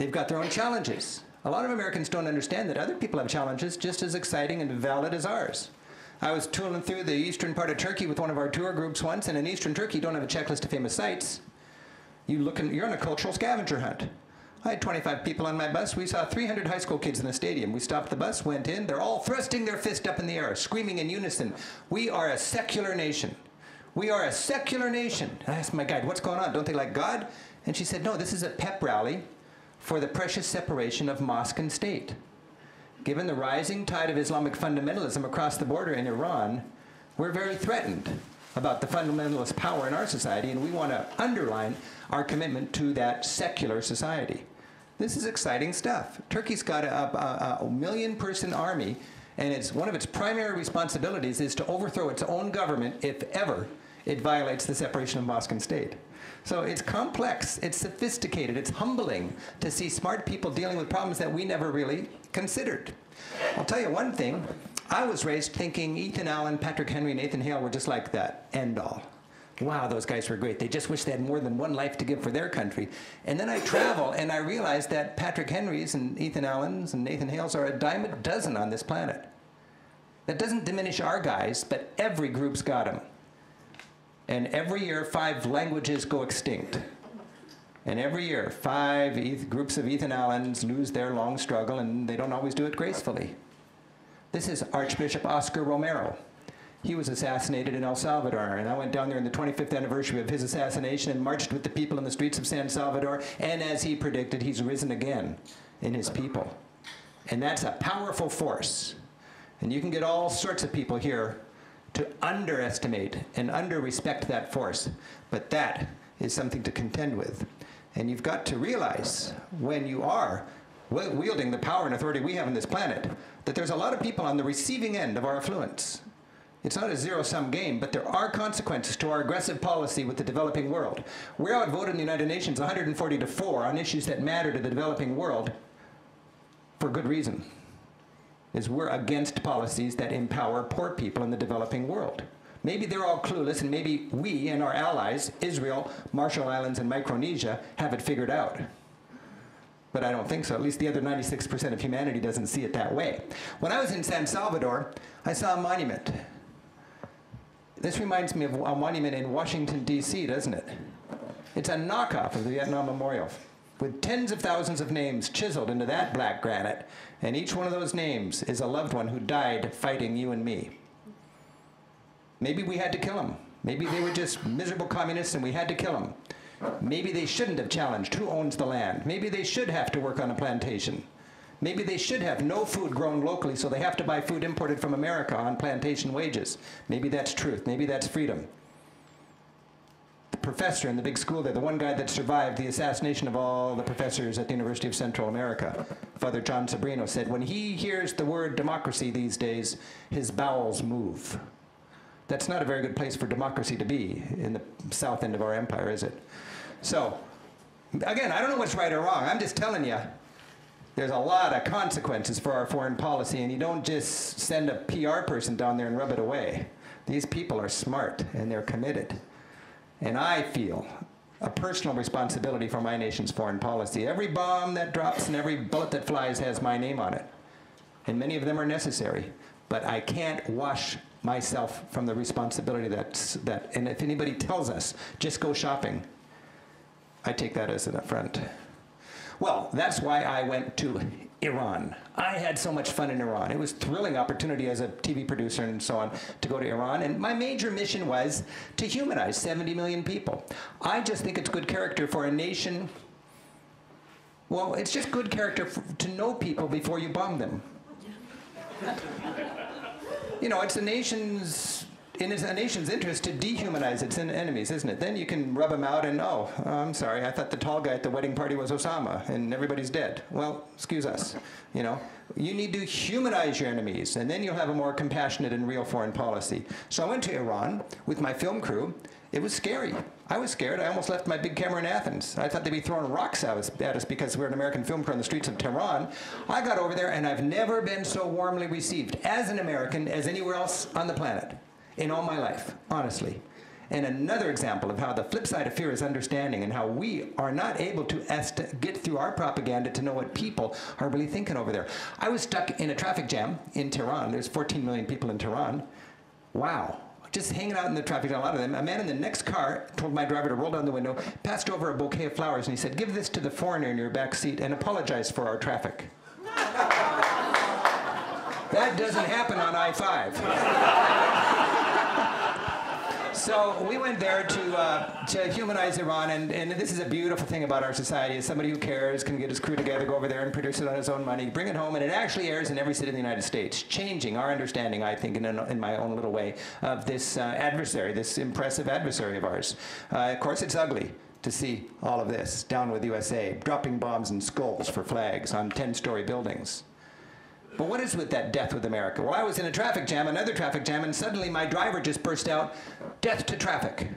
They've got their own challenges. A lot of Americans don't understand that other people have challenges just as exciting and valid as ours. I was touring through the eastern part of Turkey with one of our tour groups once, and in eastern Turkey you don't have a checklist of famous sites. You're on a cultural scavenger hunt. I had 25 people on my bus. We saw 300 high school kids in the stadium. We stopped the bus, went in. They're all thrusting their fist up in the air, screaming in unison, "We are a secular nation. We are a secular nation." I asked my guide, "What's going on? Don't they like God?" And she said, "No, this is a pep rally for the precious separation of mosque and state. Given the rising tide of Islamic fundamentalism across the border in Iran, we're very threatened about the fundamentalist power in our society, and we want to underline our commitment to that secular society." This is exciting stuff. Turkey's got a million-person army, and one of its primary responsibilities is to overthrow its own government if ever it violates the separation of mosque and state. So it's complex, it's sophisticated, it's humbling to see smart people dealing with problems that we never really considered. I'll tell you one thing. I was raised thinking Ethan Allen, Patrick Henry, Nathan Hale were just like that end-all. Wow, those guys were great. They just wish they had more than one life to give for their country. And then I travel, and I realize that Patrick Henrys and Ethan Allens and Nathan Hales are a dime a dozen on this planet. That doesn't diminish our guys, but every group's got them. And every year, 5 languages go extinct. And every year, 5 groups of Ethan Allens lose their long struggle, and they don't always do it gracefully. This is Archbishop Oscar Romero. He was assassinated in El Salvador, and I went down there in the 25th anniversary of his assassination and marched with the people in the streets of San Salvador, and as he predicted, he's risen again in his people. And that's a powerful force. And you can get all sorts of people here to underestimate and under-respect that force, but that is something to contend with. And you've got to realize, when you are wielding the power and authority we have on this planet, that there's a lot of people on the receiving end of our affluence. It's not a zero-sum game, but there are consequences to our aggressive policy with the developing world. We're outvoted in the United Nations 140-4 on issues that matter to the developing world for good reason. We're against policies that empower poor people in the developing world. Maybe they're all clueless, and maybe we and our allies, Israel, Marshall Islands, and Micronesia, have it figured out. But I don't think so. At least the other 96% of humanity doesn't see it that way. When I was in San Salvador, I saw a monument. This reminds me of a monument in Washington, D.C., doesn't it? It's a knockoff of the Vietnam Memorial, with tens of thousands of names chiseled into that black granite, and each one of those names is a loved one who died fighting you and me. Maybe we had to kill them. Maybe they were just miserable communists and we had to kill them. Maybe they shouldn't have challenged who owns the land. Maybe they should have to work on a plantation. Maybe they should have no food grown locally, so they have to buy food imported from America on plantation wages. Maybe that's truth. Maybe that's freedom. The professor in the big school there, the one guy that survived the assassination of all the professors at the University of Central America, Father John Sobrino, said, when he hears the word democracy these days, his bowels move. That's not a very good place for democracy to be in the south end of our empire, is it? So, again, I don't know what's right or wrong. I'm just telling you, there's a lot of consequences for our foreign policy, and you don't just send a PR person down there and rub it away. These people are smart, and they're committed. And I feel a personal responsibility for my nation's foreign policy. Every bomb that drops and every bullet that flies has my name on it. And many of them are necessary. But I can't wash myself from the responsibility and if anybody tells us, just go shopping, I take that as an affront. Well, that's why I went to Iran. I had so much fun in Iran. It was a thrilling opportunity as a TV producer and so on to go to Iran. And my major mission was to humanize 70 million people. I just think it's good character for a nation. Well, it's just good character to know people before you bomb them. You know, it's in a nation's interest to dehumanize its enemies, isn't it? Then you can rub them out and, oh, I'm sorry, I thought the tall guy at the wedding party was Osama, and everybody's dead. Well, excuse us, you know. You need to humanize your enemies, and then you'll have a more compassionate and real foreign policy. So I went to Iran with my film crew. It was scary. I was scared. I almost left my big camera in Athens. I thought they'd be throwing rocks at us because we're an American film crew on the streets of Tehran. I got over there, and I've never been so warmly received as an American as anywhere else on the planet in all my life, honestly. And another example of how the flip side of fear is understanding, and how we are not able to get through our propaganda to know what people are really thinking over there. I was stuck in a traffic jam in Tehran. There's 14 million people in Tehran. Wow. Just hanging out in the traffic, a lot of them. A man in the next car told my driver to roll down the window, passed over a bouquet of flowers, and he said, "Give this to the foreigner in your back seat and apologize for our traffic." That doesn't happen on I-5. So we went there to humanize Iran, and this is a beautiful thing about our society. Is somebody who cares can get his crew together, go over there and produce it on his own money, bring it home, and it actually airs in every city in the United States, changing our understanding, I think, in my own little way, of this adversary, this impressive adversary of ours. Of course, it's ugly to see all of this, down with USA, dropping bombs and skulls for flags on 10-story buildings. But what is with that death with America? Well, I was in a traffic jam, another traffic jam, and suddenly my driver just burst out, "Death to traffic."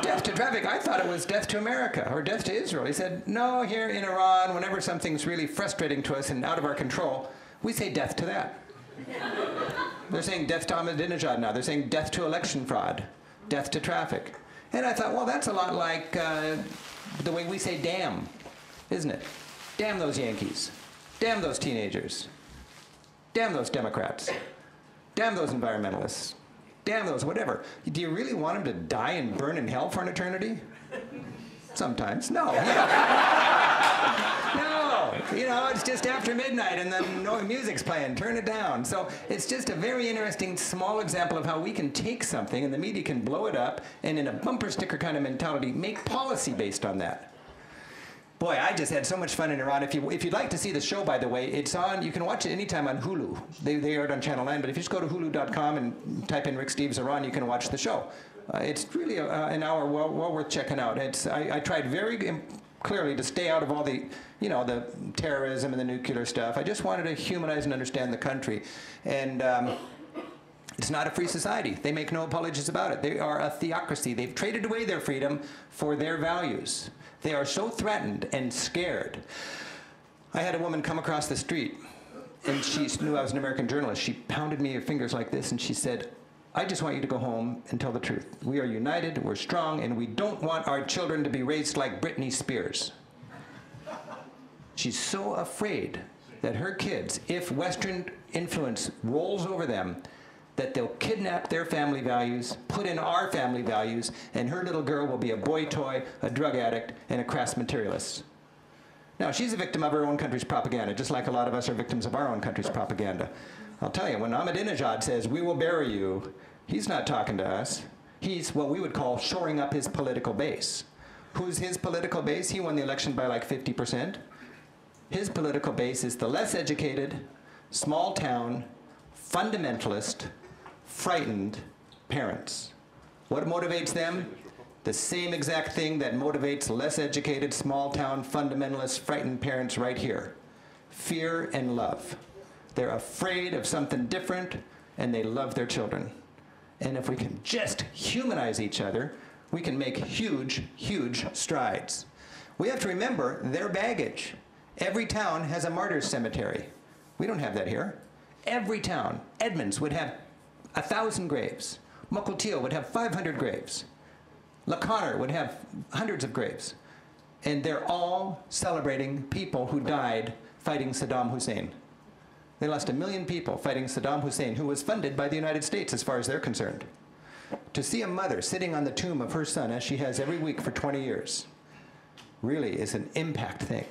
Death to traffic? I thought it was death to America or death to Israel. He said, "No, here in Iran, whenever something's really frustrating to us and out of our control, we say death to that." They're saying death to Ahmadinejad now. They're saying death to election fraud, death to traffic. And I thought, well, that's a lot like the way we say damn, isn't it? Damn those Yankees. Damn those teenagers. Damn those Democrats. Damn those environmentalists. Damn those whatever. Do you really want them to die and burn in hell for an eternity? Sometimes. No. No. You know, it's just after midnight and then no music's playing. Turn it down. So it's just a very interesting small example of how we can take something and the media can blow it up and in a bumper sticker kind of mentality make policy based on that. Boy, I just had so much fun in Iran. If you'd like to see the show, by the way, it's on. You can watch it anytime on Hulu. They aired on Channel 9, but if you just go to hulu.com and type in Rick Steves Iran, you can watch the show. It's really an hour well worth checking out. I tried very clearly to stay out of all the, the terrorism and the nuclear stuff. I just wanted to humanize and understand the country. And it's not a free society. They make no apologies about it. They are a theocracy. They've traded away their freedom for their values. They are so threatened and scared. I had a woman come across the street, and she knew I was an American journalist. She pounded me her fingers like this, and she said, "I just want you to go home and tell the truth. We are united, we're strong, and we don't want our children to be raised like Britney Spears." She's so afraid that her kids, if Western influence rolls over them, that they'll kidnap their family values, put in our family values, and her little girl will be a boy toy, a drug addict, and a crass materialist. Now, she's a victim of her own country's propaganda, just like a lot of us are victims of our own country's propaganda. I'll tell you, when Ahmadinejad says, "We will bury you," he's not talking to us. He's what we would call shoring up his political base. Who's his political base? He won the election by like 50%. His political base is the less educated, small town, fundamentalist, frightened parents. What motivates them? The same exact thing that motivates less educated, small-town, fundamentalist, frightened parents right here. Fear and love. They're afraid of something different, and they love their children. And if we can just humanize each other, we can make huge, huge strides. We have to remember their baggage. Every town has a martyr's cemetery. We don't have that here. Every town, Edmonds would have 1,000 graves. Mukilteo would have 500 graves. LaConner would have hundreds of graves. And they're all celebrating people who died fighting Saddam Hussein. They lost 1 million people fighting Saddam Hussein, who was funded by the United States as far as they're concerned. To see a mother sitting on the tomb of her son, as she has every week for 20 years, really is an impact thing.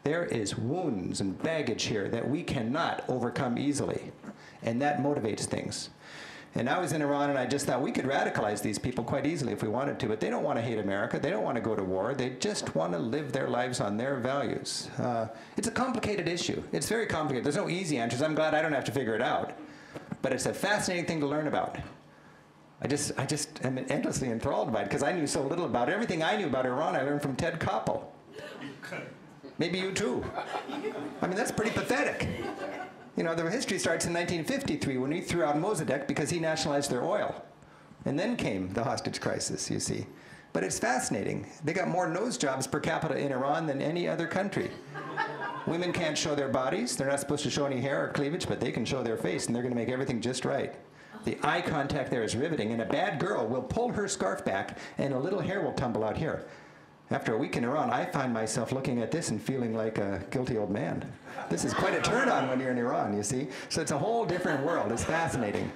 There is wounds and baggage here that we cannot overcome easily, and that motivates things. And I was in Iran, and I just thought we could radicalize these people quite easily if we wanted to, but they don't want to hate America. They don't want to go to war. They just want to live their lives on their values. It's a complicated issue. It's very complicated. There's no easy answers. I'm glad I don't have to figure it out. But it's a fascinating thing to learn about. I just am endlessly enthralled by it, because I knew so little about it. Everything I knew about Iran, I learned from Ted Koppel. Maybe you too. I mean, that's pretty pathetic. You know, the history starts in 1953 when we threw out Mossadegh because he nationalized their oil. And then came the hostage crisis, you see. But it's fascinating. They got more nose jobs per capita in Iran than any other country. Women can't show their bodies. They're not supposed to show any hair or cleavage, but they can show their face, and they're going to make everything just right. The eye contact there is riveting, and a bad girl will pull her scarf back, and a little hair will tumble out here. After a week in Iran, I find myself looking at this and feeling like a guilty old man. This is quite a turn-on when you're in Iran, you see. So it's a whole different world. It's fascinating.